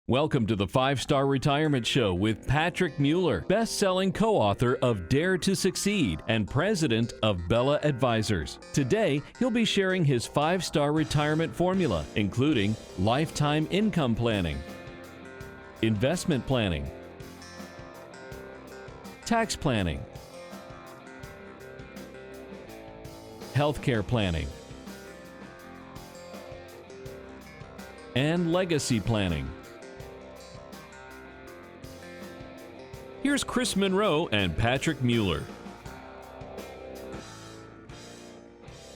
Welcome to the 5-Star Retirement Show with Patrick Mueller, best-selling co-author of Dare to Succeed and president of Bella Advisors. Today, he'll be sharing his 5-star retirement formula, including lifetime income planning, investment planning, tax planning, healthcare planning, and legacy planning. Here's Chris Monroe and Patrick Mueller.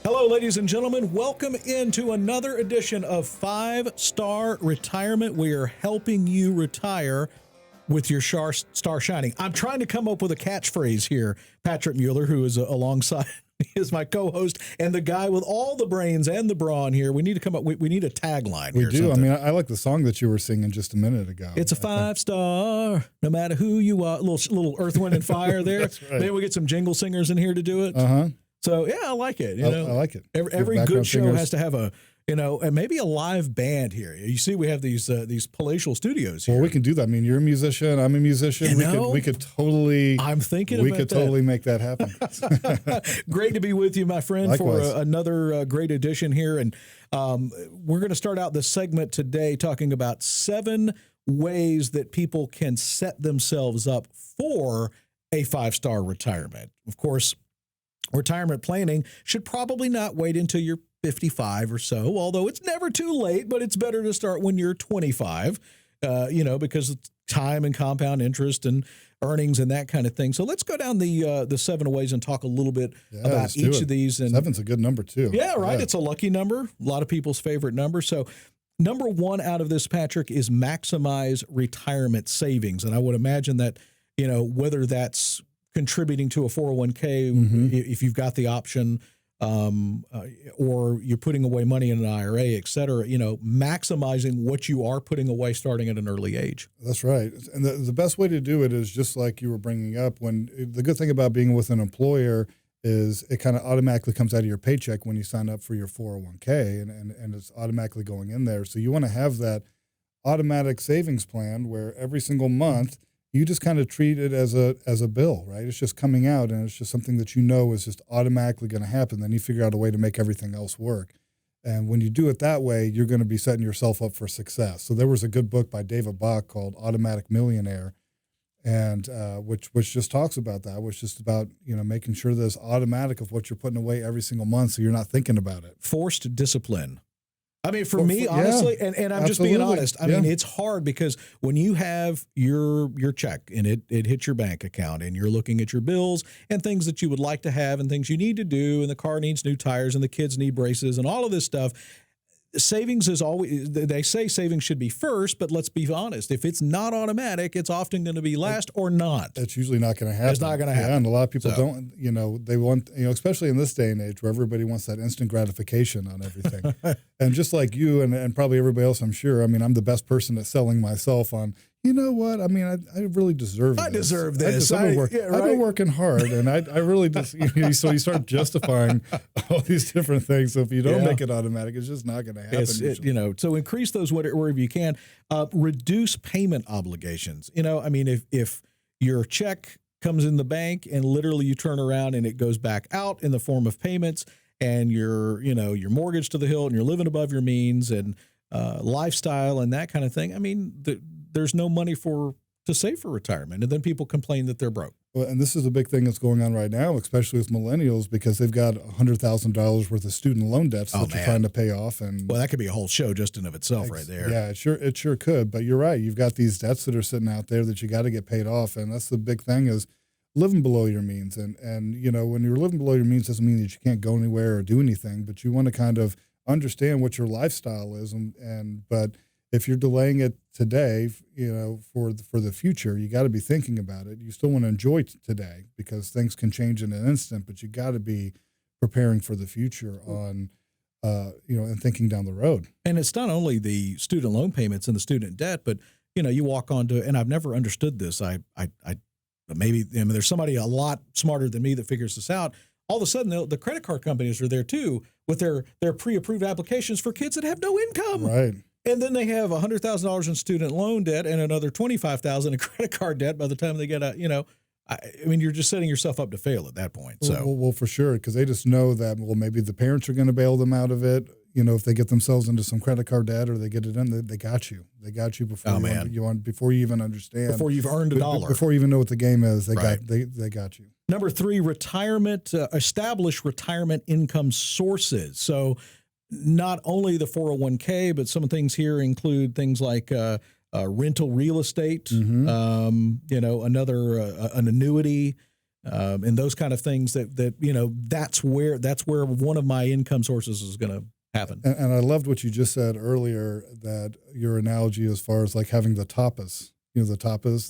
Hello, ladies and gentlemen. Welcome into another edition of 5-Star Retirement. We are helping you retire with your star shining. I'm trying to come up with a catchphrase here. Patrick Mueller, who is alongside me, is my co-host and the guy with all the brains and the brawn here. We need to come up. We need a tagline. We do. Something. I mean, I like the song that you were singing just a minute ago. It's a 5-star, no matter who you are. Little Earth, Wind, and Fire there. That's right. Maybe we get some jingle singers in here to do it. So yeah, I like it. I like it. Every good show has to have and maybe a live band here. You see, we have these palatial studios here. Well, we can do that. I mean, you're a musician. I'm a musician. We could totally. I'm thinking. We could totally make that happen. Great to be with you, my friend, Likewise. for another great edition here. And we're going to start out this segment today talking about 7 ways that people can set themselves up for a 5-star retirement. Of course, retirement planning should probably not wait until you're 55 or so, although it's never too late, but it's better to start when you're 25, because it's time and compound interest and earnings and that kind of thing. So let's go down the 7 ways and talk a little bit about each of these. And 7's a good number too. Yeah, right. Yeah. It's a lucky number. A lot of people's favorite number. So number 1 out of this, Patrick, is maximize retirement savings. And I would imagine that, whether that's contributing to a 401k, if you've got the option, or you're putting away money in an IRA, et cetera, maximizing what you are putting away starting at an early age. That's right. And the best way to do it is just like you were bringing up. The good thing about being with an employer is it kind of automatically comes out of your paycheck when you sign up for your 401k, and it's automatically going in there. So you want to have that automatic savings plan where every single month you just kind of treat it as a bill, right? It's just coming out, and it's just something that is just automatically going to happen. Then you figure out a way to make everything else work. And when you do it that way, you're going to be setting yourself up for success. So there was a good book by David Bach called Automatic Millionaire, and which just talks about that, which is about making sure that it's automatic of what you're putting away every single month, so you're not thinking about it. Forced discipline. I mean, for me, honestly, and I'm just being honest, I mean, it's hard because when you have your check and it hits your bank account and you're looking at your bills and things that you would like to have and things you need to do, and the car needs new tires and the kids need braces and all of this stuff, savings is always, they say savings should be first, but let's be honest. If it's not automatic, it's often going to be last or not. It's usually not going to happen. It's not going to happen. Yeah, and a lot of people don't, they want, especially in this day and age where everybody wants that instant gratification on everything. And just like you and probably everybody else, I'm sure, I mean, I'm the best person at selling myself on, you know what? I mean, I really deserve this. I deserve this. I've been working hard, and I really just, so you start justifying all these different things. So if you don't make it automatic, it's just not going to happen. So increase those wherever you can. Reduce payment obligations. I mean, if your check comes in the bank and literally you turn around and it goes back out in the form of payments, and you're mortgaged to the hilt and you're living above your means and lifestyle and that kind of thing. I mean, there's no money to save for retirement. And then people complain that they're broke. Well, and this is a big thing that's going on right now, especially with millennials, because they've got $100,000 worth of student loan debts that you're trying to pay off. And well, that could be a whole show just in of itself right there. Yeah, it sure could. But you're right. You've got these debts that are sitting out there that you got to get paid off. And that's the big thing is living below your means. And when you're living below your means doesn't mean that you can't go anywhere or do anything, but you want to kind of understand what your lifestyle is. But if you're delaying it today, for the future, you got to be thinking about it. You still want to enjoy today because things can change in an instant, but you got to be preparing for the future on, and thinking down the road. And it's not only the student loan payments and the student debt, but you walk onto, and I've never understood this. Maybe there's somebody a lot smarter than me that figures this out. All of a sudden, the credit card companies are there too with their pre-approved applications for kids that have no income. Right. And then they have $100,000 in student loan debt and another $25,000 in credit card debt by the time they get out. I mean, you're just setting yourself up to fail at that point. So, well, for sure, because they just know that, well, maybe the parents are going to bail them out of it. If they get themselves into some credit card debt or they get it in, they got you. They got you before before you even understand. Before you've earned a dollar. Before you even know what the game is, they Right. got you. Number 3, establish retirement income sources. So not only the 401k, but some things here include things like rental real estate, Mm-hmm. An annuity, and those kind of things that's where one of my income sources is going to happen. And I loved what you just said earlier, that your analogy as far as like having the tapas. The tapas,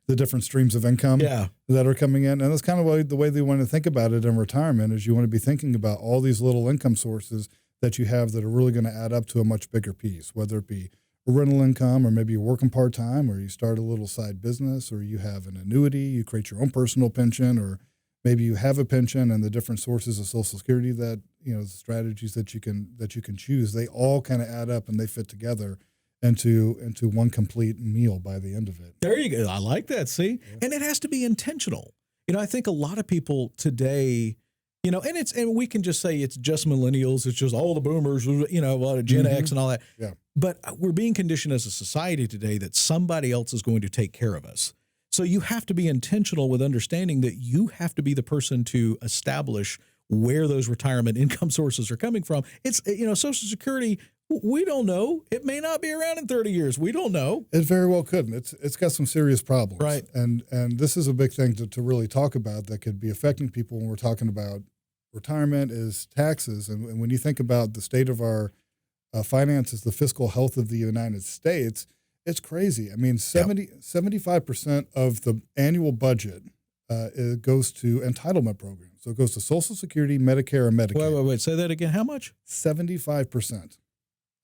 the different streams of income that are coming in. And that's kind of the way they want to think about it in retirement is you want to be thinking about all these little income sources that you have that are really going to add up to a much bigger piece, whether it be rental income, or maybe you're working part-time, or you start a little side business, or you have an annuity, you create your own personal pension, or maybe you have a pension, and the different sources of Social Security that, the strategies that you can choose, they all kind of add up and they fit together into one complete meal by the end of it. There you go. I like that. See? Yeah. And it has to be intentional. I think a lot of people today, and we can just say it's just millennials, it's just all the boomers, a lot of Gen X and all that. Yeah. But we're being conditioned as a society today that somebody else is going to take care of us. So you have to be intentional with understanding that you have to be the person to establish where those retirement income sources are coming from. It's, Social Security, we don't know. It may not be around in 30 years. We don't know. It very well couldn't. It's got some serious problems. Right. And this is a big thing to really talk about that could be affecting people when we're talking about retirement is taxes. And when you think about the state of our finances, the fiscal health of the United States, it's crazy. I mean, 75% of the annual budget it goes to entitlement programs. So it goes to Social Security, Medicare, and Medicaid. Wait. Say that again. How much? 75%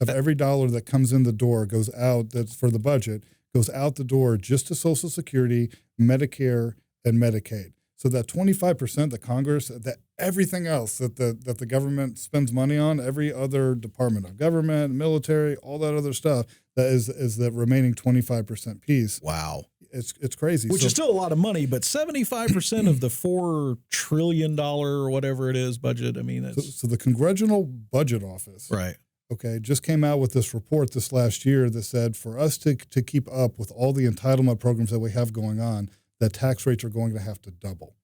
of every dollar that comes in the door goes out, that's for the budget, goes out the door just to Social Security, Medicare, and Medicaid. So that 25% that Congress, that everything else that the government spends money on, every other department of government, military, all that other stuff, that is the remaining 25% piece. Wow. It's crazy. Which is still a lot of money, but 75% of the $4 trillion or whatever it is budget, I mean, it's... So the Congressional Budget Office, right, just came out with this report this last year that said for us to keep up with all the entitlement programs that we have going on, that tax rates are going to have to double.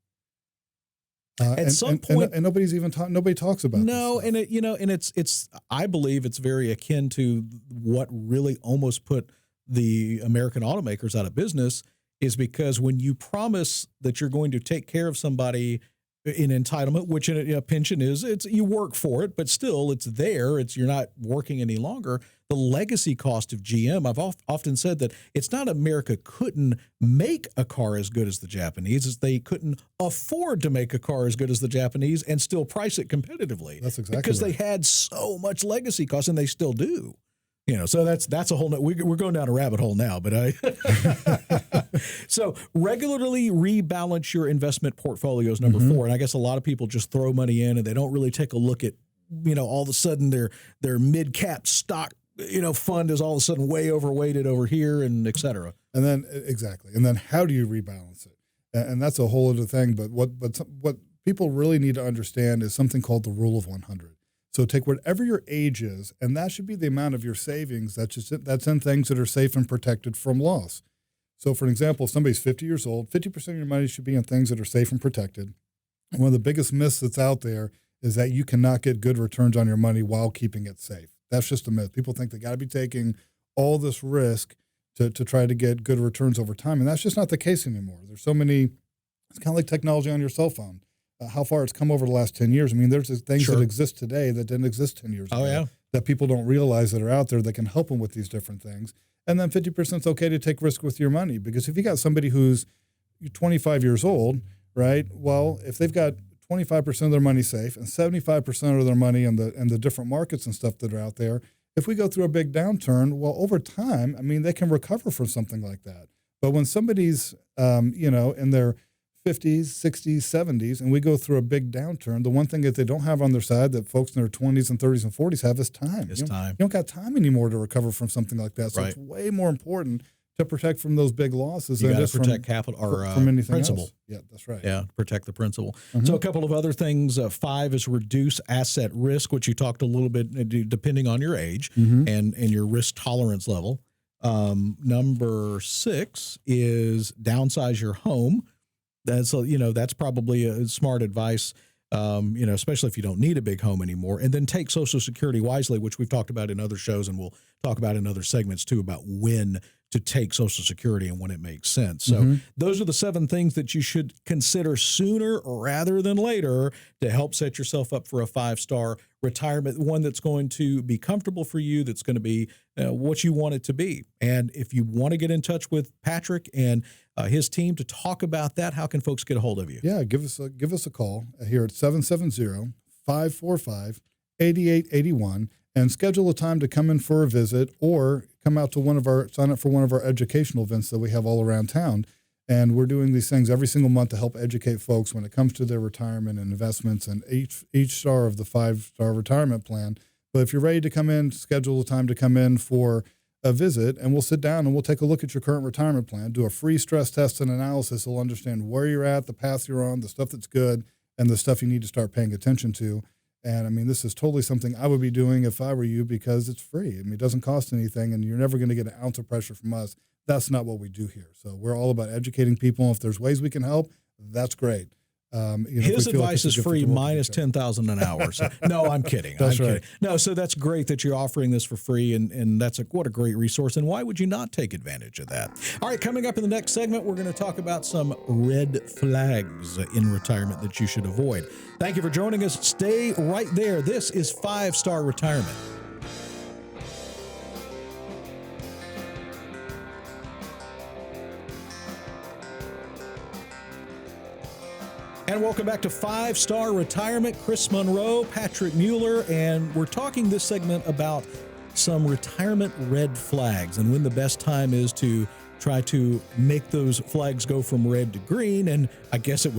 At some point, and nobody's even nobody talks about no, this stuff. and it's I believe it's very akin to what really almost put the American automakers out of business, is because when you promise that you're going to take care of somebody in entitlement, which a pension is, it's you work for it, but still it's there. You're not working any longer. The legacy cost of GM, I've often said that it's not America couldn't make a car as good as the Japanese, it's they couldn't afford to make a car as good as the Japanese and still price it competitively. That's exactly because right. They had so much legacy costs, and they still do. So that's a whole. We're going down a rabbit hole now, but So regularly rebalance your investment portfolios. Number 4, and I guess a lot of people just throw money in and they don't really take a look at, all of a sudden their mid cap stock, fund is all of a sudden way overweighted over here, and et cetera. And then exactly, and then how do you rebalance it? And that's a whole other thing. But what people really need to understand is something called the rule of 100. So take whatever your age is, and that should be the amount of your savings that's in things that are safe and protected from loss. So for an example, if somebody's 50 years old, 50% of your money should be in things that are safe and protected. And one of the biggest myths that's out there is that you cannot get good returns on your money while keeping it safe. That's just a myth. People think they got to be taking all this risk to try to get good returns over time, and that's just not the case anymore. There's so many. It's kind of like technology on your cell phone. How far it's come over the last 10 years. I mean, there's things that exist today that didn't exist 10 years ago that people don't realize that are out there that can help them with these different things. And then 50% is okay to take risk with your money, because if you got somebody who's 25 years old, right? Well, if they've got 25% of their money safe and 75% of their money in the different markets and stuff that are out there, if we go through a big downturn, well, over time, I mean, they can recover from something like that. But when somebody's, in their 50s, 60s, 70s, and we go through a big downturn. The one thing that they don't have on their side that folks in their 20s and 30s and 40s have is time. It's time. You don't got time anymore to recover from something like that. So Right. it's way more important to protect from those big losses You than got just to protect capital or from anything principal. else. Yeah, that's right. Yeah, protect the principal. Mhm. So a couple of other things. 5 is reduce asset risk, which you talked a little bit, depending on your age Mhm. and your risk tolerance level. Number 6 is downsize your home. That's probably a smart advice. Especially if you don't need a big home anymore, and then take Social Security wisely, which we've talked about in other shows, and we'll talk about in other segments too, about when to take Social Security and when it makes sense. So those are the 7 things that you should consider sooner rather than later to help set yourself up for a 5-star retirement, one that's going to be comfortable for you, that's going to be what you want it to be. And if you want to get in touch with Patrick and his team to talk about that, how can folks get a hold of you? Yeah, give us a call here at 770-545-8881 and schedule a time to come in for a visit or come out to sign up for one of our educational events that we have all around town. And we're doing these things every single month to help educate folks when it comes to their retirement and investments and each star of the 5-star retirement plan. But if you're ready to come in, schedule a time to come in for a visit, and we'll sit down and we'll take a look at your current retirement plan, do a free stress test and analysis. We'll understand where you're at, the path you're on, the stuff that's good, and the stuff you need to start paying attention to. And I mean, this is totally something I would be doing if I were you, because it's free. I mean, it doesn't cost anything, and you're never going to get an ounce of pressure from us. That's not what we do here. So we're all about educating people. If there's ways we can help, that's great. His advice is free minus 10,000 an hour. So, no, I'm kidding. That's I'm right. kidding. No, so that's great that you're offering this for free, and what a great resource. And why would you not take advantage of that? All right, coming up in the next segment, we're going to talk about some red flags in retirement that you should avoid. Thank you for joining us. Stay right there. This is 5-Star Retirement. And welcome back to 5-Star Retirement. Chris Monroe, Patrick Mueller, and we're talking this segment about some retirement red flags and when the best time is to try to make those flags go from red to green. And I guess it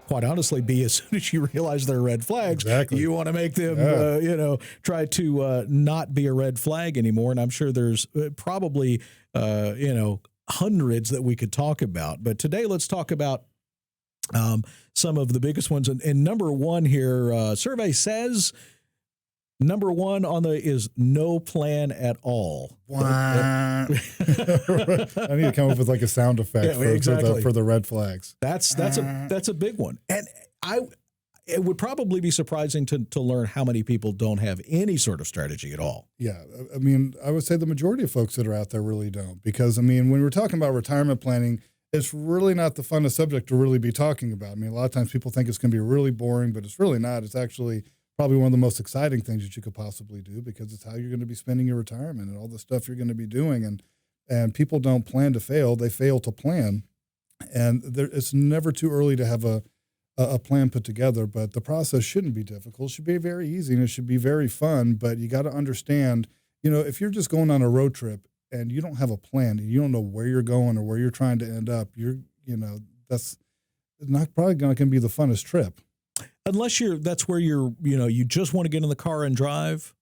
quite honestly be as soon as you realize they're red flags, Exactly. you want to make them, try to not be a red flag anymore. And I'm sure there's probably, hundreds that we could talk about. But today, let's talk about some of the biggest ones. And number 1 here, survey says number 1 is no plan at all. I need to come up with like a sound effect for the red flags. That's a big one. And it would probably be surprising to learn how many people don't have any sort of strategy at all. Yeah. I mean, I would say the majority of folks that are out there really don't, because I mean, when we're talking about retirement planning, it's really not the funnest subject to really be talking about. I mean, a lot of times people think it's going to be really boring, but it's really not. It's actually probably one of the most exciting things that you could possibly do, because it's how you're going to be spending your retirement and all the stuff you're going to be doing. And people don't plan to fail. They fail to plan. And it's never too early to have a plan put together, but the process shouldn't be difficult. It should be very easy and it should be very fun, but you got to understand, if you're just going on a road trip and you don't have a plan and you don't know where you're going or where you're trying to end up, that's not probably going to be the funnest trip. Unless that's where you just want to get in the car and drive,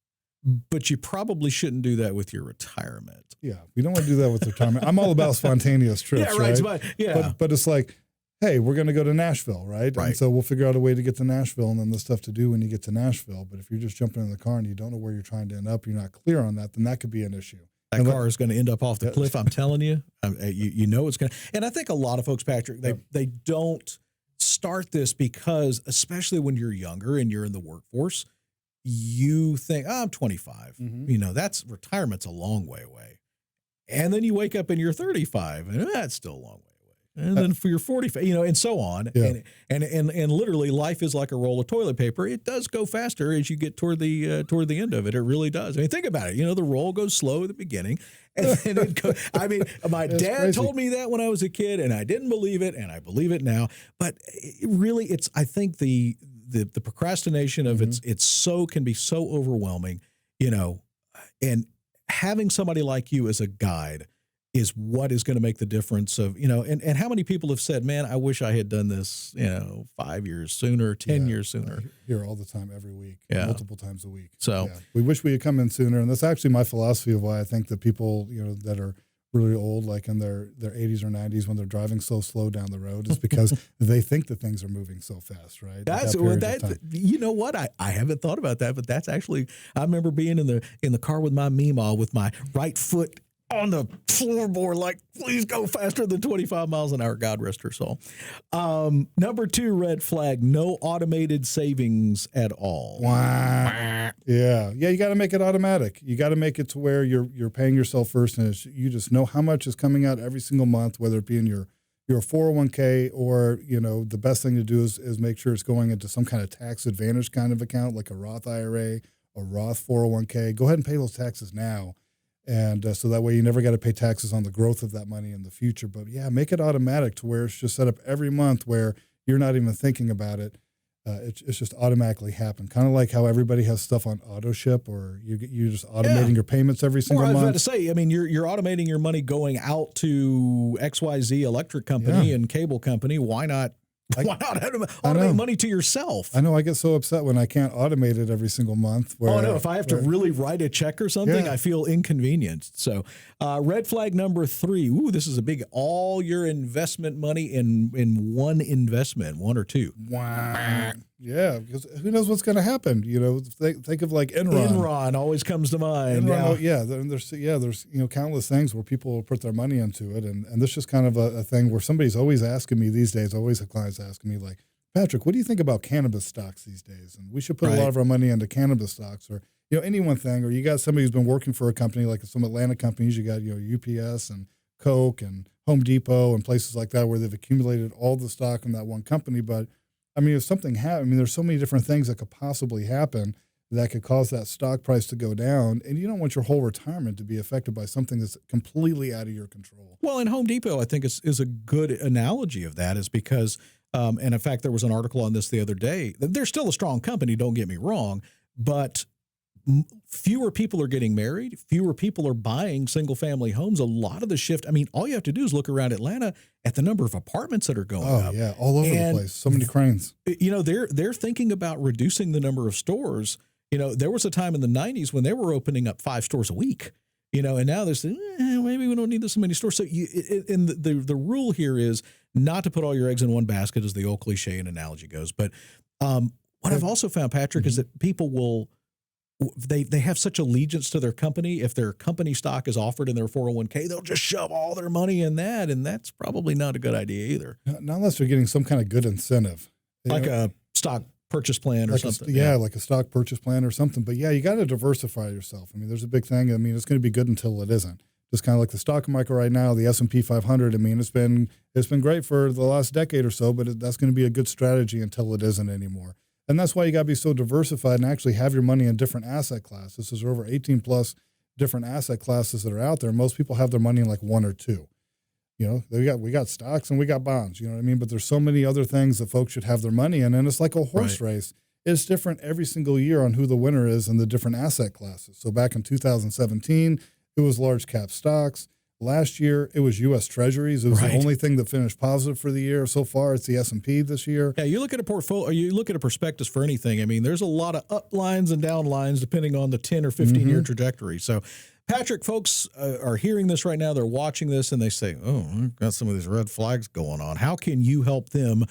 but you probably shouldn't do that with your retirement. Yeah. We don't want to do that with retirement. I'm all about spontaneous trips, Yeah, right. right? But it's like, hey, we're going to go to Nashville, right? Right. And so we'll figure out a way to get to Nashville and then the stuff to do when you get to Nashville. But if you're just jumping in the car and you don't know where you're trying to end up, you're not clear on that, then that could be an issue. That car is going to end up off the cliff. I'm telling you, it's going to. And I think a lot of folks, Patrick, they don't start this because, especially when you're younger and you're in the workforce, you think, I'm 25. Mm-hmm. That's retirement's a long way away. And then you wake up and you're 35 and that's still a long way away. And then for your 45, and so on. Yeah. And literally life is like a roll of toilet paper. It does go faster as you get toward the end of it. It really does. I mean, think about it. The roll goes slow at the beginning. And then it goes, my dad crazy. told me that when I was a kid and I didn't believe it and I believe it now. But really, I think the procrastination of Mm-hmm. can be so overwhelming, and having somebody like you as a guide is what is going to make the difference of, and how many people have said, man, I wish I had done this, 5 years sooner, 10 years sooner. Here all the time, every week, multiple times a week. So we wish we had come in sooner. And that's actually my philosophy of why I think that people, that are really old, like in their 80s or 90s, when they're driving so slow down the road, is because they think that things are moving so fast, right? You know what? I haven't thought about that, but that's actually, I remember being in the car with my Meemaw with my right foot on the floorboard, like, please go faster than 25 miles an hour. God rest her soul. Number 2 red flag, no automated savings at all. Yeah. You got to make it automatic. You got to make it to where you're paying yourself first, and you just know how much is coming out every single month, whether it be in your 401k or, the best thing to do is make sure it's going into some kind of tax advantage kind of account, like a Roth IRA or Roth 401k. Go ahead and pay those taxes now. And so that way you never got to pay taxes on the growth of that money in the future. But make it automatic to where it's just set up every month where you're not even thinking about it. It's just automatically happen. Kind of like how everybody has stuff on auto ship, or you're just automating your payments every single month. I was about to say, you're automating your money going out to XYZ electric company and cable company. Why not? Why not automate money to yourself? I know. I get so upset when I can't automate it every single month. If I have to really write a check or something, I feel inconvenienced. So red flag number 3. Ooh, this is a big, all your investment money in one investment, 1 or 2. Wow. Yeah, because who knows what's going to happen? Think of like Enron. Enron always comes to mind. There's countless things where people will put their money into it, and this is just kind of a thing where somebody's always asking me these days. Always have clients asking me like, Patrick, what do you think about cannabis stocks these days? And we should put a lot of our money into cannabis stocks, or any one thing. Or you got somebody who's been working for a company like some Atlanta companies. You got UPS and Coke and Home Depot and places like that where they've accumulated all the stock in that one company, but if something happens, there's so many different things that could possibly happen that could cause that stock price to go down. And you don't want your whole retirement to be affected by something that's completely out of your control. Well, and Home Depot, I think, is a good analogy of that, is because, and in fact, there was an article on this the other day. They're still a strong company, don't get me wrong, but fewer people are getting married. Fewer people are buying single-family homes. A lot of the shift, all you have to do is look around Atlanta at the number of apartments that are going up. Oh, yeah, all over the place. So many cranes. They're thinking about reducing the number of stores. There was a time in the 90s when they were opening up 5 stores a week. And now there's maybe we don't need this many stores. So the rule here is not to put all your eggs in one basket, as the old cliche and analogy goes. But what I've also found, Patrick, is that people will. They have such allegiance to their company. If their company stock is offered in their 401k, they'll just shove all their money in that, and that's probably not a good idea either. Not unless they're getting some kind of good incentive, like a stock purchase plan or something. Like a stock purchase plan or something. But you got to diversify yourself. There's a big thing. It's going to be good until it isn't. Just kind of like the stock market right now, the S&P 500. It's been great for the last decade or so, but that's going to be a good strategy until it isn't anymore. And that's why you got to be so diversified and actually have your money in different asset classes. There's over 18 plus different asset classes that are out there. Most people have their money in like 1 or 2. We got stocks and we got bonds, But there's so many other things that folks should have their money in. And it's like a horse race. It's different every single year on who the winner is in the different asset classes. So back in 2017, it was large cap stocks. Last year, it was U.S. Treasuries. It was the only thing that finished positive for the year. So far, it's the S&P this year. Yeah, you look at a portfolio, you look at a prospectus for anything. There's a lot of up lines and down lines depending on the 10 or 15-year trajectory. So, Patrick, folks are hearing this right now. They're watching this, and they say, I've got some of these red flags going on. How can you help them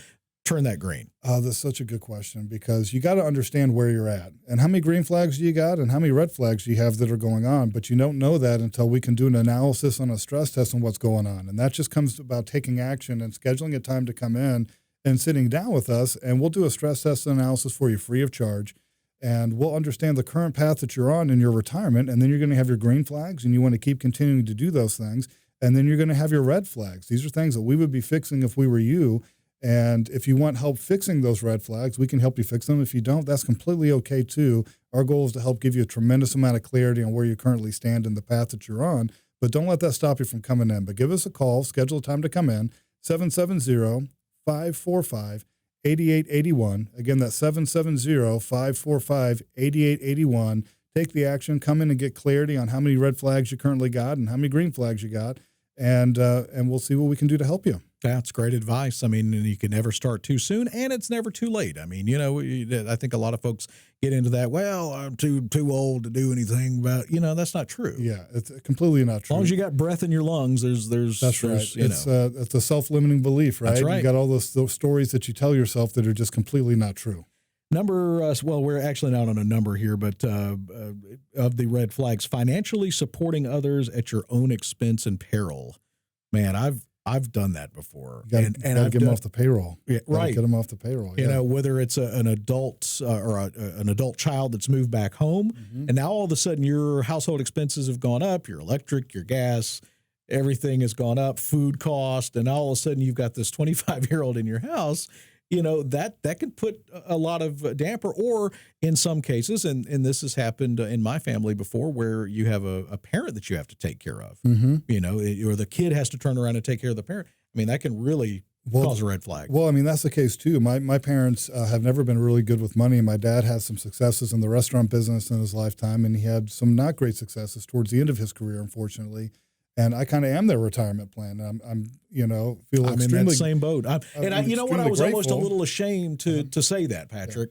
turn that green? That's such a good question, because you got to understand where you're at and how many green flags do you got and how many red flags do you have that are going on. But you don't know that until we can do an analysis on a stress test on what's going on. And that just comes about taking action and scheduling a time to come in and sitting down with us. And we'll do a stress test analysis for you free of charge. And we'll understand the current path that you're on in your retirement. And then you're going to have your green flags, and you want to keep continuing to do those things. And then you're going to have your red flags. These are things that we would be fixing if we were you. And if you want help fixing those red flags, we can help you fix them. If you don't, that's completely okay too. Our goal is to help give you a tremendous amount of clarity on where you currently stand in the path that you're on. But don't let that stop you from coming in. But give us a call, schedule a time to come in, 770-545-8881. Again, that's 770-545-8881. Take the action, come in and get clarity on how many red flags you currently got and how many green flags you got. and we'll see what we can do to help you. That's great advice. I mean, and you can never start too soon, and it's never too late. I mean, I think a lot of folks get into that. Well, I'm too old to do anything about. That's not true. Yeah, it's completely not true. As long as you got breath in your lungs, there's. That's right. It's a self-limiting belief, right? That's right. You got all those stories that you tell yourself that are just completely not true. Well, we're actually not on a number here, but of the red flags, financially supporting others at your own expense and peril. Man, I've done that before. You got to get them off the payroll. Yeah, right. Get them off the payroll. You know, whether it's an adult or an adult child that's moved back home, and now all of a sudden your household expenses have gone up, your electric, your gas, everything has gone up, food cost, and all of a sudden you've got this 25-year-old in your house. That can put a lot of damper, or in some cases, and this has happened in my family before, where you have a parent that you have to take care of, or the kid has to turn around and take care of the parent. I mean, that can really cause a red flag. Well, I mean, that's the case too. My parents have never been really good with money. My dad had some successes in the restaurant business in his lifetime, and he had some not great successes towards the end of his career, unfortunately. And I kind of am their retirement plan. I'm feel I'm extremely in that same boat. I was grateful. almost a little ashamed to say that, Patrick.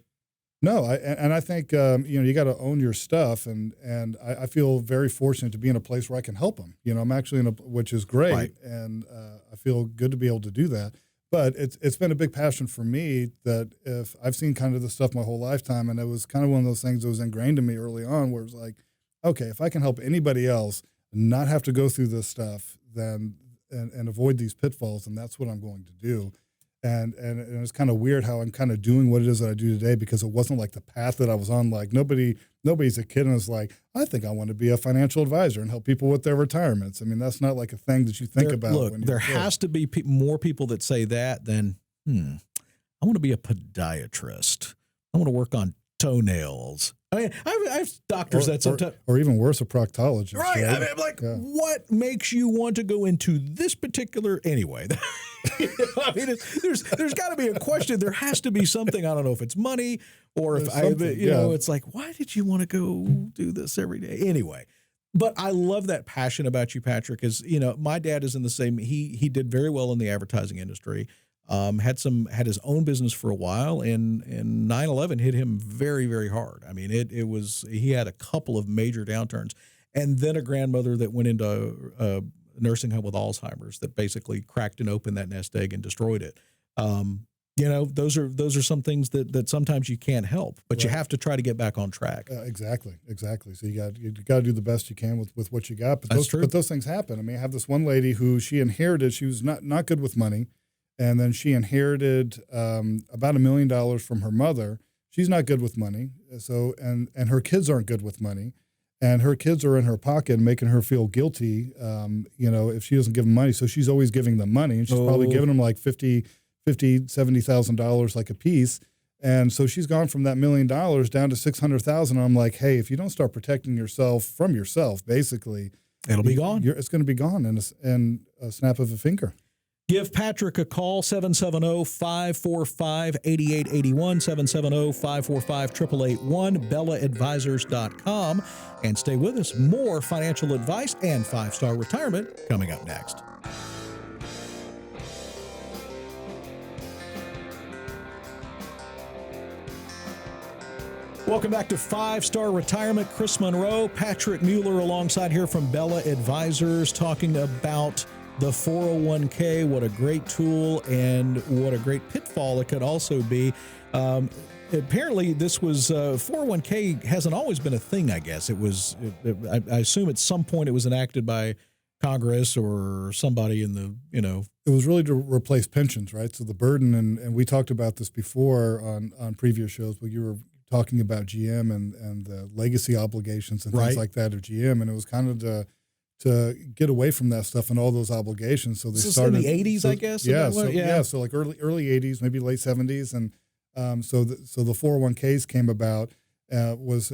No, I think you got to own your stuff, and I feel very fortunate to be in a place where I can help them. I'm actually which is great, right. And I feel good to be able to do that. But it's been a big passion for me that if I've seen kind of this stuff my whole lifetime, and it was kind of one of those things that was ingrained in me early on, where it was like, okay, if I can help anybody else not have to go through this stuff, then and avoid these pitfalls, and that's what I'm going to do. And it's kind of weird how I'm kind of doing what it is that I do today, because it wasn't like the path that I was on. Like nobody's a kid and is like, I think I want to be a financial advisor and help people with their retirements. I mean, that's not like a thing that you think about. Look, there has to be more people that say that than, I want to be a podiatrist. I want to work on toenails. I mean, I have doctors that sometimes, or even worse, a proctologist. Right? I mean, I'm like, what makes you want to go into this particular anyway? I mean, there's got to be a question. There has to be something. I don't know if it's money or if it's like, why did you want to go do this every day anyway? But I love that passion about you, Patrick. Is my dad is in the same. He did very well in the advertising industry. Had his own business for a while, and 9/11 hit him very, very hard. I mean, he had a couple of major downturns, and then a grandmother that went into a nursing home with Alzheimer's that basically cracked and opened that nest egg and destroyed it. Those are some things that sometimes you can't help, but you have to try to get back on track. Exactly. So you got to do the best you can with what you got. But That's true. But those things happen. I mean, I have this one lady who she inherited. She was not good with money. And then she inherited about $1 million from her mother. She's not good with money. So and her kids aren't good with money. And her kids are in her pocket making her feel guilty, if she doesn't give them money. So she's always giving them money. And she's probably giving them like $70,000 like a piece. And so she's gone from that $1 million down to $600,000. I'm like, hey, if you don't start protecting yourself from yourself, basically, it'll be gone. It's going to be gone in a snap of a finger. Give Patrick a call, 770-545-8881, 770-545-8881, BellaAdvisors.com. And stay with us. More financial advice and 5-star retirement coming up next. Welcome back to 5-Star Retirement. Chris Monroe, Patrick Mueller alongside here from Bella Advisors, talking about the 401k, what a great tool and what a great pitfall it could also be. Apparently, this was 401k hasn't always been a thing, I guess. I assume at some point it was enacted by Congress or somebody in the, It was really to replace pensions, right? So the burden, and we talked about this before on previous shows, but you were talking about GM and the legacy obligations and things like that of GM, and it was kind of to get away from that stuff and all those obligations. So they started in the 80s, I guess. So like early 80s, maybe late 70s, and so the 401ks came about. Was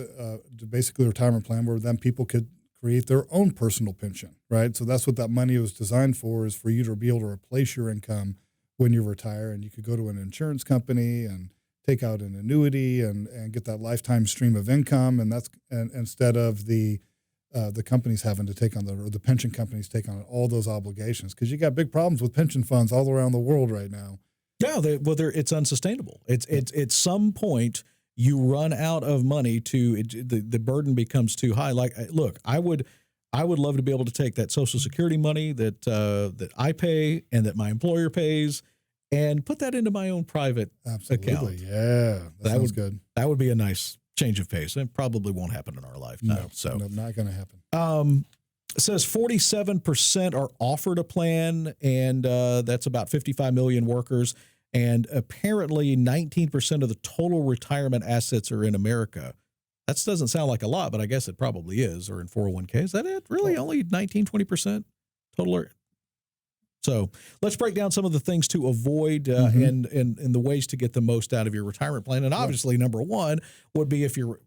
basically a retirement plan where then people could create their own personal pension, right? So that's what that money was designed for, is for you to be able to replace your income when you retire, and you could go to an insurance company and take out an annuity and get that lifetime stream of income, and that's instead of the the companies having to take on or the pension companies take on all those obligations, because you got big problems with pension funds all around the world right now. Yeah, it's unsustainable. It's at some point you run out of money the burden becomes too high. Like, look, I would love to be able to take that Social Security money that I pay and that my employer pays and put that into my own private account. Yeah, that sounds good. That would be a nice change of pace. It probably won't happen in our lifetime. No, not going to happen. It says 47% are offered a plan, and that's about 55 million workers. And apparently 19% of the total retirement assets are in America. That doesn't sound like a lot, but I guess it probably is, or in 401k. Is that it? Really? Only 19, 20% total? So let's break down some of the things to avoid and the ways to get the most out of your retirement plan. And obviously, number one would be if your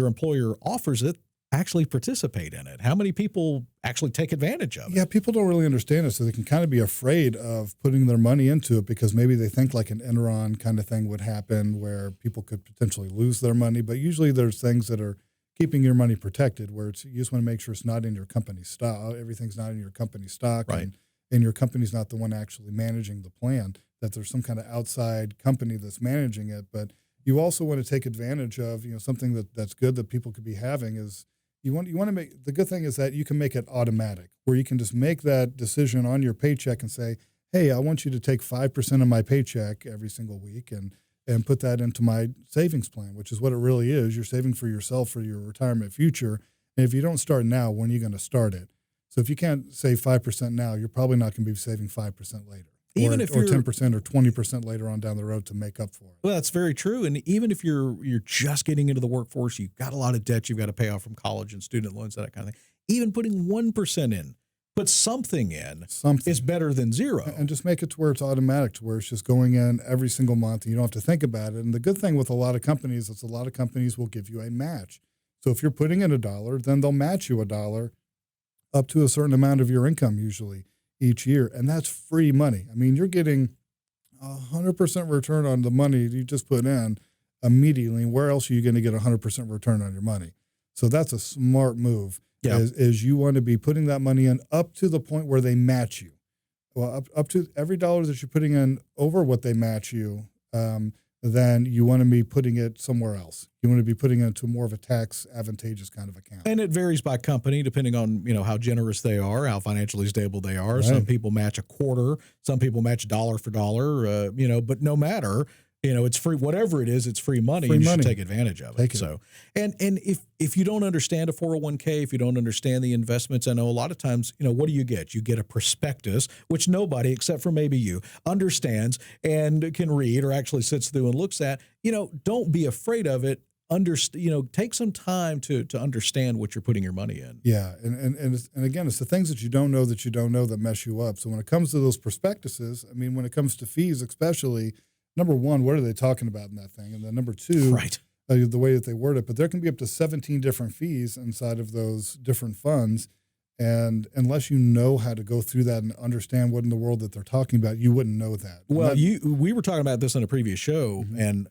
employer offers it, actually participate in it. How many people actually take advantage of it? Yeah, people don't really understand it, so they can kind of be afraid of putting their money into it because maybe they think like an Enron kind of thing would happen where people could potentially lose their money. But usually there's things that are keeping your money protected where you just want to make sure it's not in your company stock. Everything's not in your company stock. Right. And your company's not the one actually managing the plan, that there's some kind of outside company that's managing it. But you also want to take advantage of, something that's good that people could be having is you want to make, the good thing is that you can make it automatic, where you can just make that decision on your paycheck and say, hey, I want you to take 5% of my paycheck every single week and put that into my savings plan, which is what it really is. You're saving for yourself for your retirement future. And if you don't start now, when are you going to start it? So if you can't save 5% now, you're probably not going to be saving 5% later. Even if you're 10% or 20% later on down the road to make up for it. Well, that's very true. And even if you're just getting into the workforce, you've got a lot of debt you've got to pay off from college and student loans, that kind of thing. Even putting 1% in, put something in, is better than zero. And just make it to where it's automatic, to where it's just going in every single month and you don't have to think about it. And the good thing with a lot of companies is a lot of companies will give you a match. So if you're putting in $1, then they'll match you $1 up to a certain amount of your income usually each year. And that's free money. I mean, you're getting 100% return on the money you just put in immediately. Where else are you going to get 100% return on your money? So that's a smart move. Yeah. Is you want to be putting that money in up to the point where they match you. Well, up to every dollar that you're putting in over what they match you, then you want to be putting it somewhere else. You want to be putting it into more of a tax advantageous kind of account. And it varies by company depending on, how generous they are, how financially stable they are. Right. Some people match a quarter, some people match dollar for dollar, but no matter, it's free, whatever it is, it's free money. You should take advantage of it. So, and if you don't understand a 401k, if you don't understand the investments, I know a lot of times, what do you get? You get a prospectus, which nobody except for maybe you understands and can read or actually sits through and looks at. Don't be afraid of it. Take some time to understand what you're putting your money in. Yeah, and again, it's the things that you don't know that mess you up. So when it comes to those prospectuses, I mean, when it comes to fees, especially, number one, what are they talking about in that thing? And then number two, right. The way that they word it. But there can be up to 17 different fees inside of those different funds. And unless you know how to go through that and understand what in the world that they're talking about, you wouldn't know that. Well, we were talking about this on a previous show, and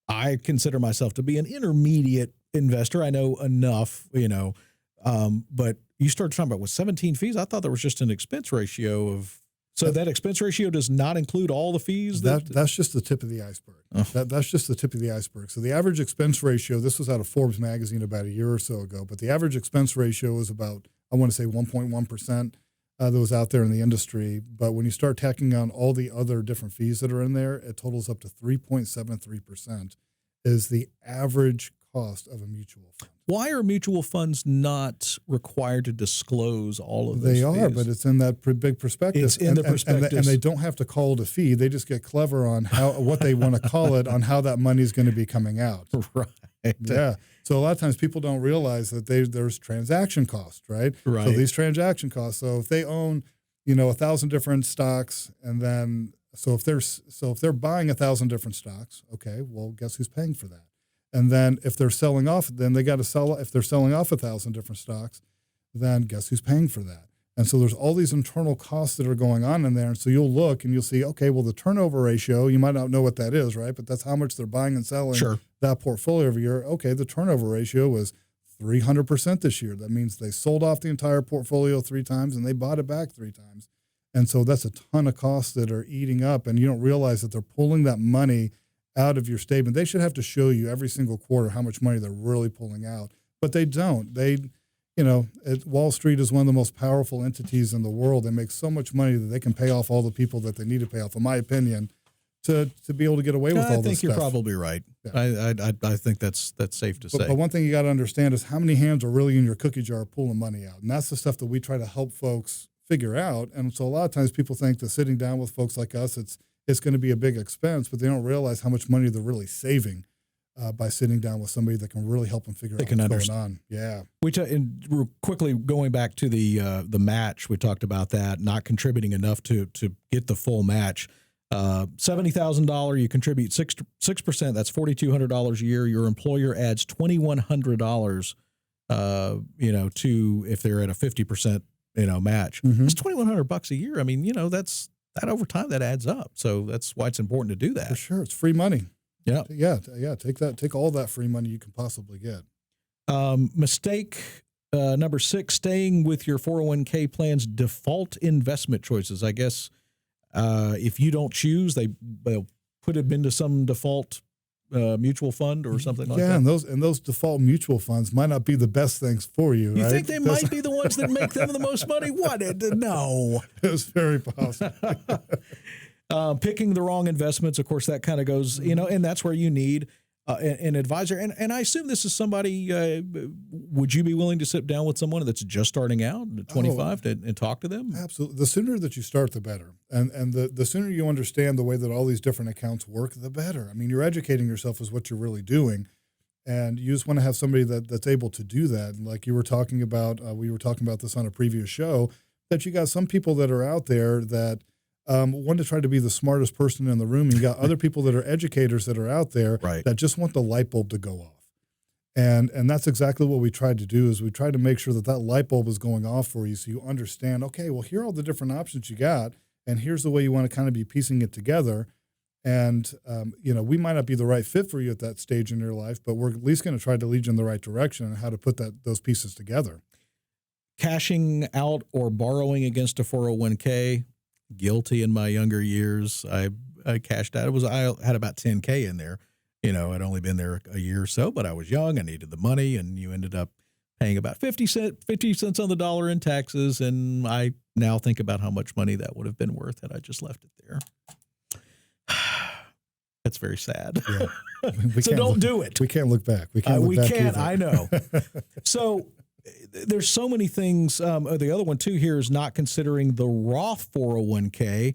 I consider myself to be an intermediate investor. I know enough, but you start talking about with 17 fees. I thought there was just an expense ratio of. So that expense ratio does not include all the fees? That's just the tip of the iceberg. Oh. That's just the tip of the iceberg. So the average expense ratio, this was out of Forbes magazine about a year or so ago, but the average expense ratio is about, I want to say 1.1% that was out there in the industry. But when you start tacking on all the other different fees that are in there, it totals up to 3.73% is the average cost of a mutual fund. Why are mutual funds not required to disclose all of those fees? They are, but it's in that big prospectus. It's in the prospectus. And they don't have to call it a fee. They just get clever on what they want to call it, on how that money is going to be coming out. Right. Yeah. So a lot of times people don't realize that there's transaction costs, right? Right. So these transaction costs. So if they own, 1,000 different stocks, and then if they're buying 1,000 different stocks, okay, well, guess who's paying for that? And then if they're selling off, then they got to sell. If they're selling off 1,000 different stocks, then guess who's paying for that? And so there's all these internal costs that are going on in there. And so you'll look and you'll see, okay, well, the turnover ratio, you might not know what that is, right? But that's how much they're buying and selling that portfolio every year. Okay, the turnover ratio was 300% this year. That means they sold off the entire portfolio 3 times and they bought it back 3 times. And so that's a ton of costs that are eating up, and you don't realize that they're pulling that money out of your statement. They should have to show you every single quarter how much money they're really pulling out, but they don't. Wall Street is one of the most powerful entities in the world. They make so much money that they can pay off all the people that they need to pay off, in my opinion, to be able to get away with all this stuff. I think you're probably right. Yeah. I think that's safe to say. But one thing you got to understand is how many hands are really in your cookie jar pulling money out. And that's the stuff that we try to help folks figure out. And so a lot of times people think that sitting down with folks like us, it's going to be a big expense, but they don't realize how much money they're really saving by sitting down with somebody that can really help them figure out what's going on. Yeah. And quickly going back to the match, we talked about that, not contributing enough to get the full match. $70,000, you contribute 6%. That's $4,200 a year. Your employer adds $2,100, to if they're at a 50%, match. Mm-hmm. It's $2,100 a year. I mean, that over time that adds up. So that's why it's important to do that. For sure, it's free money. Yeah. Take all that free money you can possibly get. Mistake number 6: staying with your 401k plan's default investment choices. I guess. If you don't choose, they'll put it into some default mutual fund or something like that. Yeah, and those default mutual funds might not be the best things for you. You think they might be the ones that make them the most money? What? No. It's very possible. Picking the wrong investments, of course, that kind of goes, and that's where you need an advisor. And I assume this is somebody, would you be willing to sit down with someone that's just starting out at 25 and talk to them? Absolutely. The sooner that you start, the better. And the sooner you understand the way that all these different accounts work, the better. I mean, you're educating yourself is what you're really doing. And you just want to have somebody that's able to do that. And like you were talking about, we were talking about this on a previous show, that you got some people that are out there that want to try to be the smartest person in the room. And you got other people that are educators that are out there that just want the light bulb to go off. And that's exactly what we tried to do, is we tried to make sure that light bulb is going off for you so you understand, okay, well, here are all the different options you got, and here's the way you want to kind of be piecing it together. And, we might not be the right fit for you at that stage in your life, but we're at least going to try to lead you in the right direction and how to put those pieces together. Cashing out or borrowing against a 401k, guilty in my younger years. I cashed out. I had about 10K in there. I'd only been there a year or so, but I was young. I needed the money, and you ended up paying about 50 cents on the dollar in taxes. And I now think about how much money that would have been worth had I just left it there. That's very sad. Yeah. So don't do it. We can't look back. We can't look back either. I know. So there's so many things. The other one, too, here is not considering the Roth 401k.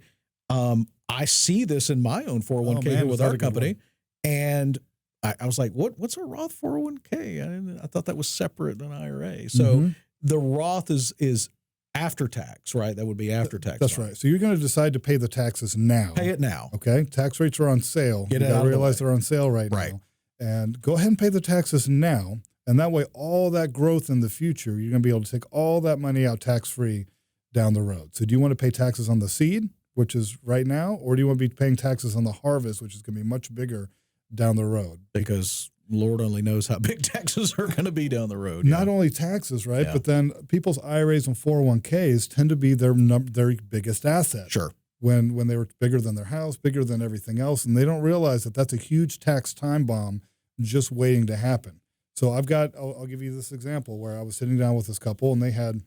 I see this in my own 401k here with our company. And I was like, what's a Roth 401k? I thought that was separate than IRA. So the Roth is after tax, right? That would be after tax. That's right. So you're going to decide to pay the taxes now. Pay it now. Okay. Tax rates are on sale. You got to realize they're on sale right now. And go ahead and pay the taxes now. And that way, all that growth in the future, you're going to be able to take all that money out tax-free down the road. So do you want to pay taxes on the seed, which is right now, or do you want to be paying taxes on the harvest, which is going to be much bigger down the road? Because Lord only knows how big taxes are going to be down the road. Not only taxes, right? Yeah. But then people's IRAs and 401ks tend to be their biggest asset. Sure. When they were bigger than their house, bigger than everything else. And they don't realize that that's a huge tax time bomb just waiting to happen. So I'll give you this example where I was sitting down with this couple and they had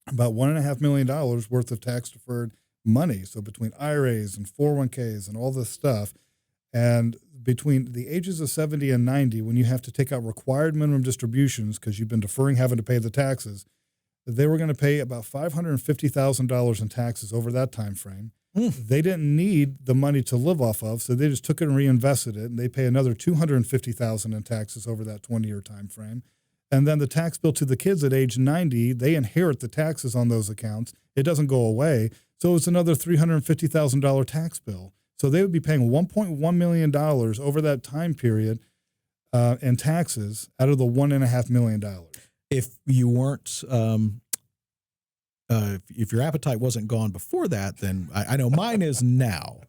about $1.5 million worth of tax deferred money. So between IRAs and 401ks and all this stuff, and between the ages of 70 and 90, when you have to take out required minimum distributions because you've been deferring having to pay the taxes, they were going to pay about $550,000 in taxes over that time frame. They didn't need the money to live off of, so they just took it and reinvested it, and they pay another $250,000 in taxes over that 20-year time frame. And then the tax bill to the kids at age 90, they inherit the taxes on those accounts. It doesn't go away, so it's another $350,000 tax bill. So they would be paying $1.1 million over that time period in taxes out of the $1.5 million. If you weren't if your appetite wasn't gone before that, then I know mine is now.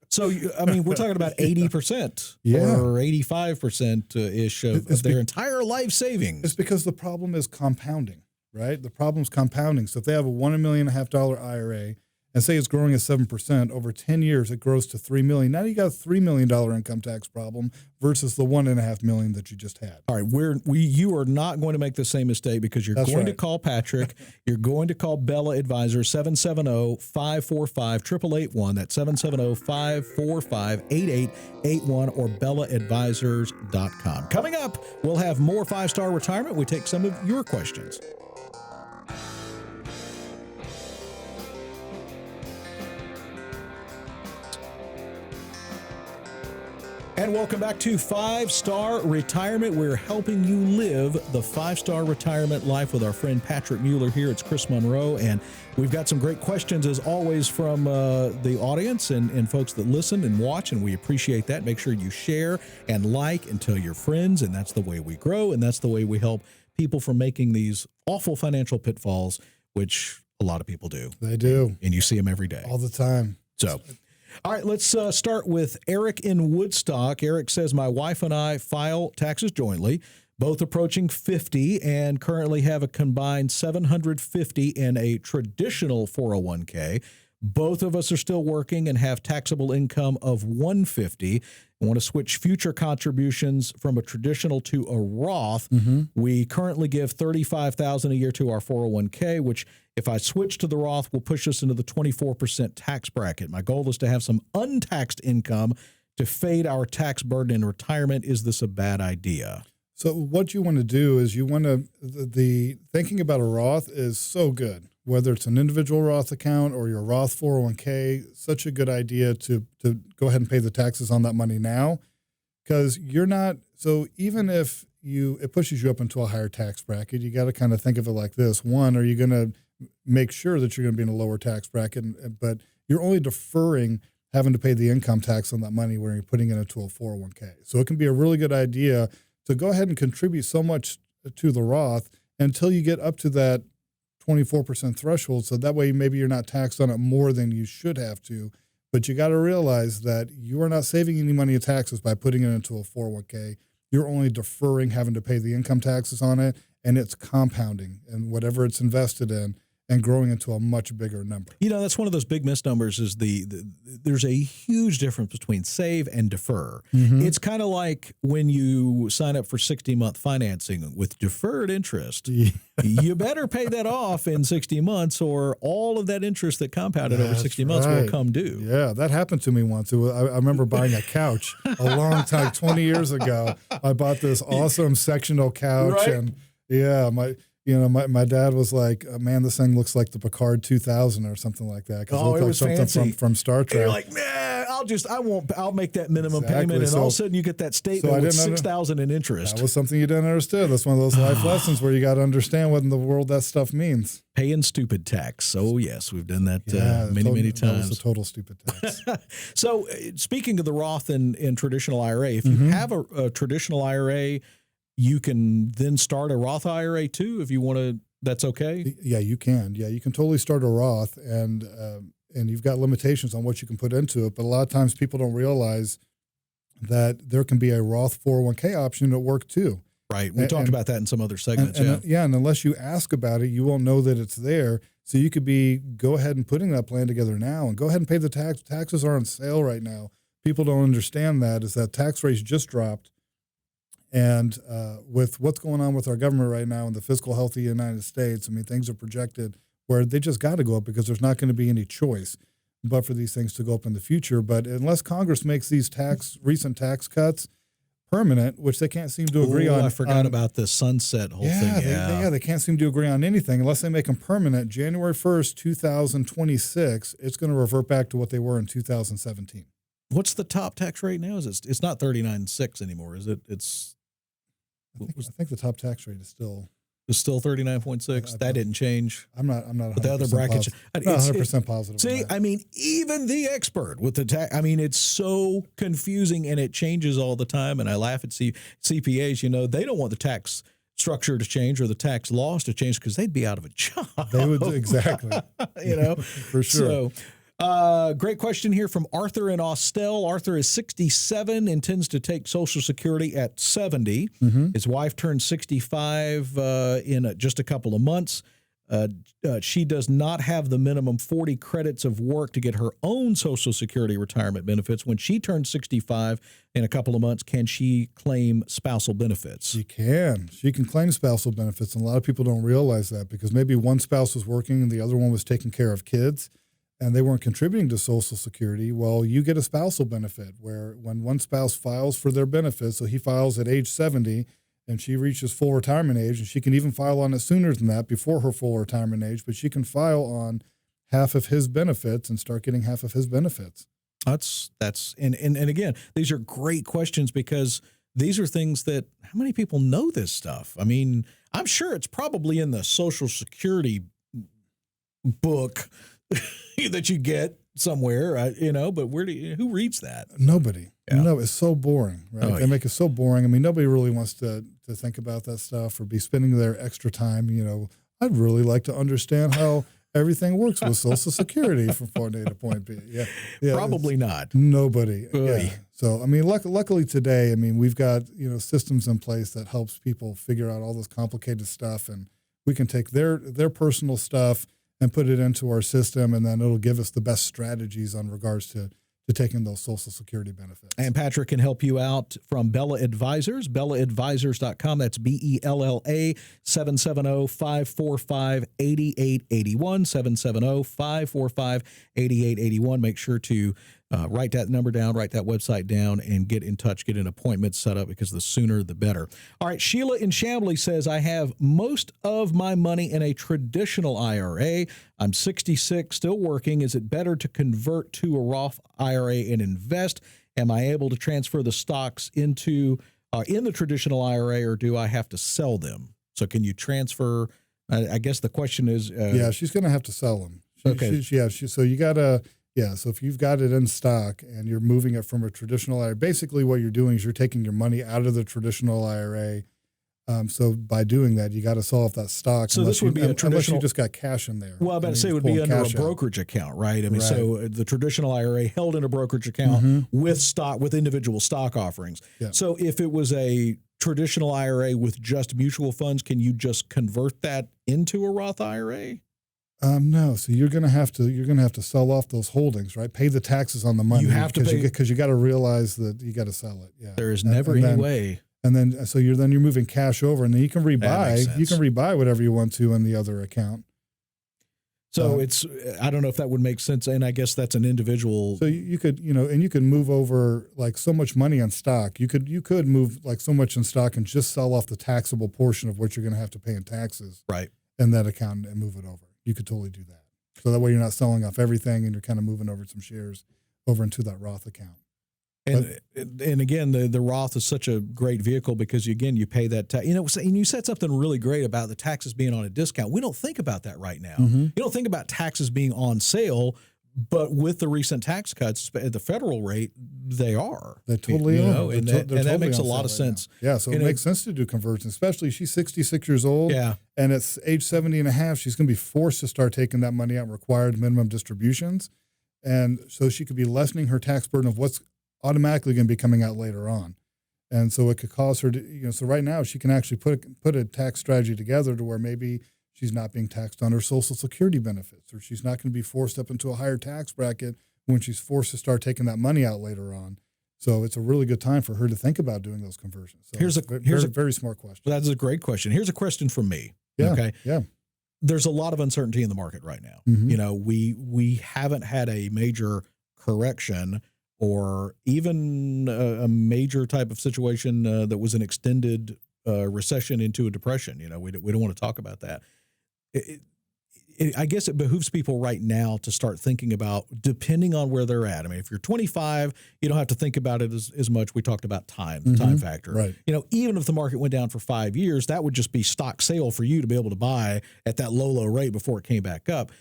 So, I mean, we're talking about 80% Yeah. or 85% ish of their entire life savings. It's because the problem is compounding, right? The problem's compounding. So if they have a $1.5 million IRA and say it's growing at 7%, over 10 years it grows to $3 million. Now you got a $3 million income tax problem versus the $1.5 million that you just had. All right, you are not going to make the same mistake because you're That's going to right. call Patrick. You're going to call Bella Advisors 770-545-8881. That's 770-545-8881 or bellaadvisors.com. Coming up, we'll have more 5-Star Retirement. We take some of your questions. And welcome back to 5-Star Retirement. We're helping you live the 5-star retirement life with our friend Patrick Mueller here. It's Chris Monroe, and we've got some great questions as always from the audience and folks that listen and watch, and we appreciate that. Make sure you share and like and tell your friends, and that's the way we grow, and that's the way we help people from making these awful financial pitfalls, which a lot of people do. They do. And you see them every day. All the time. So, all right, let's start with Eric in Woodstock. Eric says, my wife and I file taxes jointly, both approaching 50 and currently have a combined $750 in a traditional 401k. Both of us are still working and have taxable income of $150. I want to switch future contributions from a traditional to a Roth. We currently give $35,000 a year to our 401k, which if I switch to the Roth will push us into the 24% tax bracket. My goal is to have some untaxed income to fade our tax burden in retirement. Is this a bad idea? So what you want to do is you want to, the thinking about a Roth is so good, whether it's an individual Roth account or your Roth 401k, such a good idea to go ahead and pay the taxes on that money now, because you're not, so even if it pushes you up into a higher tax bracket, you got to kind of think of it like this. One, are you going to make sure that you're going to be in a lower tax bracket, but you're only deferring having to pay the income tax on that money when you're putting it into a 401k. So it can be a really good idea to go ahead and contribute so much to the Roth until you get up to that 24% threshold. So that way, maybe you're not taxed on it more than you should have to. But you got to realize that you are not saving any money in taxes by putting it into a 401k. You're only deferring having to pay the income taxes on it, and it's compounding and whatever it's invested in and growing into a much bigger number. You know, that's one of those big misnomers is there's a huge difference between save and defer. It's kind of like when you sign up for 60-month financing with deferred interest. You better pay that off in 60 months or all of that interest that compounded over 60 months will come due. Yeah, that happened to me once. I remember buying a couch a long time, 20 years ago. I bought this awesome sectional couch, and my dad was like, man, this thing looks like the Picard 2000 or something like that. Oh, it was something fancy. from Star Trek. And you're like, I'll make that minimum payment. And all of a sudden you get that statement with $6,000 in interest. That was something you didn't understand. That's one of those life lessons where you got to understand what in the world that stuff means. Paying stupid tax. Oh, yes, we've done that many times. That was a total stupid tax. So speaking of the Roth and traditional IRA, if you have a traditional IRA, you can then start a Roth IRA too if you want to. That's okay? Yeah, you can. Yeah, you can totally start a Roth, and you've got limitations on what you can put into it. But a lot of times people don't realize that there can be a Roth 401k option at work too. Right. We talked about that in some other segments. And unless you ask about it, you won't know that it's there. So you could go ahead and putting that plan together now and go ahead and pay the tax. Taxes are on sale right now. People don't understand that is that tax rates just dropped. And with what's going on with our government right now and the fiscal health of the United States, I mean, things are projected where they just got to go up because there's not going to be any choice but for these things to go up in the future. But unless Congress makes these recent tax cuts permanent, which they can't seem to agree on. I forgot about the sunset whole thing. They can't seem to agree on anything. Unless they make them permanent, January 1st, 2026, it's going to revert back to what they were in 2017. What's the top tax rate now? It's not 39.6 anymore, is it? I think the top tax rate is still 39.6. That didn't change. I'm not. But the other brackets, not 100% positive. See, I mean, even the expert with the tax. I mean, it's so confusing and it changes all the time. And I laugh at CPAs. You know, they don't want the tax structure to change or the tax laws to change because they'd be out of a job. They would exactly. You know, for sure. So, Great question here from Arthur in Austell. Arthur is 67, intends to take Social Security at 70. His wife turned 65 in just a couple of months. She does not have the minimum 40 credits of work to get her own Social Security retirement benefits. When she turns 65 in a couple of months, can she claim spousal benefits? She can. She can claim spousal benefits, and a lot of people don't realize that because maybe one spouse was working and the other one was taking care of kids, and they weren't contributing to Social Security. Well, you get a spousal benefit where when one spouse files for their benefits, so he files at age 70, and she reaches full retirement age, and she can even file on it sooner than that, before her full retirement age, but she can file on half of his benefits and start getting half of his benefits. And again, these are great questions because these are things that, how many people know this stuff? I mean, I'm sure it's probably in the Social Security book that you get somewhere, but who reads that? Nobody. Yeah. No, it's so boring, right? Oh, They make it so boring. I mean, nobody really wants to think about that stuff or be spending their extra time. I'd really like to understand how everything works with Social Security from point A to point B. Yeah. Probably not. Nobody. Oy. Yeah. So, I mean, luckily today, I mean, we've got, systems in place that helps people figure out all this complicated stuff, and we can take their personal stuff and put it into our system, and then it'll give us the best strategies on regards to taking those Social Security benefits. And Patrick can help you out from Bella Advisors, bellaadvisors.com. That's BELLA, 770-545-8881, 770-545-8881. Make sure to write that number down, write that website down, and get in touch, get an appointment set up, because the sooner the better. All right, Sheila in Chamblee says, I have most of my money in a traditional IRA. I'm 66, still working. Is it better to convert to a Roth IRA and invest? Am I able to transfer the stocks into in the traditional IRA, or do I have to sell them? So can you transfer? I guess the question is. Yeah, she's going to have to sell them. Okay. So you got to. Yeah, so if you've got it in stock and you're moving it from a traditional IRA, basically what you're doing is you're taking your money out of the traditional IRA. So by doing that, you got to sell off that stock. So this would be a traditional. Unless you just got cash in there. Well, I was about to say it would be under a brokerage account, right? I mean, so the traditional IRA held in a brokerage account with individual stock offerings. Yeah. So if it was a traditional IRA with just mutual funds, can you just convert that into a Roth IRA? No. So you're going to have to sell off those holdings, right? Pay the taxes on the money. You have to pay, because you got to realize that you got to sell it. Yeah. There is never any way. And then so you're moving cash over, and then you can rebuy. You can rebuy whatever you want to in the other account. So I don't know if that would make sense, and I guess that's an individual. So you could and you can move over like so much money on stock. You could move like so much in stock and just sell off the taxable portion of what you're going to have to pay in taxes, right, in that account, and move it over. You could totally do that. So that way you're not selling off everything, and you're kind of moving over some shares over into that Roth account. And again, the Roth is such a great vehicle because, again, you pay that tax. And you said something really great about the taxes being on a discount. We don't think about that right now. You don't think about taxes being on sale, but with the recent tax cuts at the federal rate, they are. They totally are. And that makes a lot of sense. Yeah, so it makes sense to do conversions, especially she's 66 years old. Yeah. And it's age 70 and a half. She's going to be forced to start taking that money out in required minimum distributions. And so she could be lessening her tax burden of what's automatically going to be coming out later on. And so it could cause her to, so right now she can actually put a tax strategy together to where maybe she's not being taxed on her Social Security benefits, or she's not going to be forced up into a higher tax bracket when she's forced to start taking that money out later on. So it's a really good time for her to think about doing those conversions. So here's a very smart question. That's a great question. Here's a question from me. Yeah. Okay. Yeah. There's a lot of uncertainty in the market right now. We haven't had a major correction or even a major type of situation that was an extended recession into a depression. We don't want to talk about that. I guess it behooves people right now to start thinking about, depending on where they're at. I mean, if you're 25, you don't have to think about it as much. We talked about time factor. Right. Even if the market went down for 5 years, that would just be stock sale for you to be able to buy at that low rate before it came back up.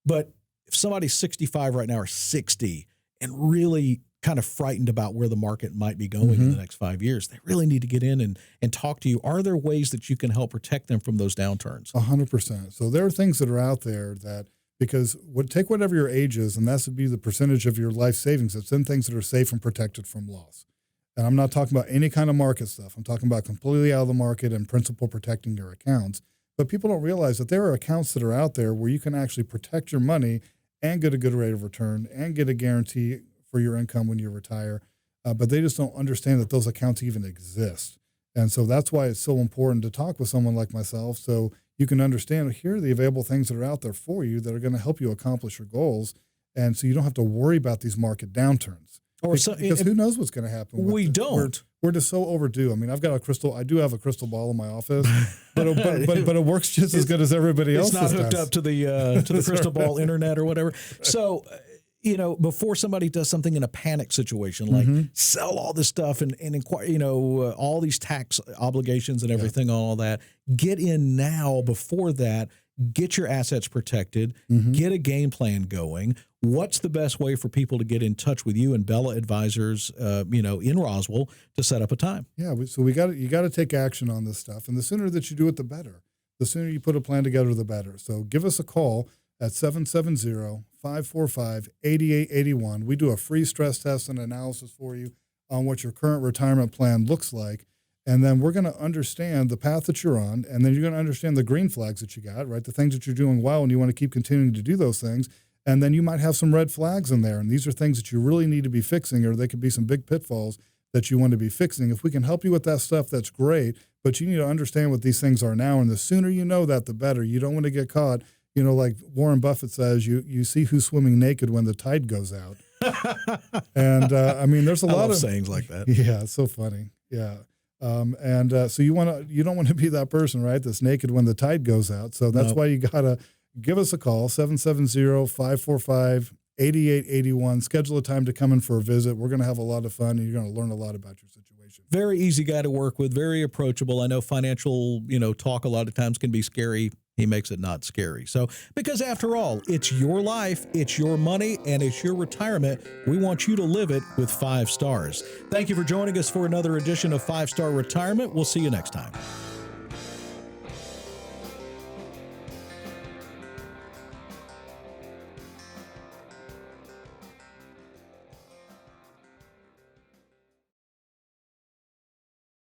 But if somebody's 65 right now or 60 and really kind of frightened about where the market might be going in the next 5 years, they really need to get in and talk to you. Are there ways that you can help protect them from those downturns? 100%. So there are things that are out there that because take whatever your age is, and that would be the percentage of your life savings that's in things that are safe and protected from loss. And I'm not talking about any kind of market stuff. I'm talking about completely out of the market and principal protecting your accounts. But people don't realize that there are accounts that are out there where you can actually protect your money and get a good rate of return and get a guarantee for your income when you retire. But they just don't understand that those accounts even exist. And so that's why it's so important to talk with someone like myself so you can understand, here are the available things that are out there for you that are going to help you accomplish your goals. And so you don't have to worry about these market downturns. Because who knows what's going to happen? We don't. We're just so overdue. I mean, I do have a crystal ball in my office, but it works just as good as everybody else's. It's not hooked up to the crystal ball internet or whatever. So, before somebody does something in a panic situation, like sell all this stuff and inquire, all these tax obligations and everything, all that, get in now before that. Get your assets protected, get a game plan going. What's the best way for people to get in touch with you and Bella Advisors, in Roswell to set up a time? Yeah, so you got to take action on this stuff. And the sooner that you do it, the better. The sooner you put a plan together, the better. So give us a call at 770-545-8881. We do a free stress test and analysis for you on what your current retirement plan looks like. And then we're going to understand the path that you're on, and then you're going to understand the green flags that you got, right? The things that you're doing well, and you want to keep continuing to do those things. And then you might have some red flags in there, and these are things that you really need to be fixing, or they could be some big pitfalls that you want to be fixing. If we can help you with that stuff, that's great, but you need to understand what these things are now, and the sooner you know that, the better. You don't want to get caught, like Warren Buffett says, you see who's swimming naked when the tide goes out. And, there's a lot of sayings like that. Yeah, it's so funny. Yeah. So you don't want to be that person, right? That's naked when the tide goes out. So that's why you got to give us a call, 770-545-8881. Schedule a time to come in for a visit. We're going to have a lot of fun, and you're going to learn a lot about your situation. Very easy guy to work with, very approachable. I know financial, talk a lot of times can be scary. He makes it not scary. So, because after all, it's your life, it's your money, and it's your retirement. We want you to live it with 5 stars. Thank you for joining us for another edition of 5 Star Retirement. We'll see you next time.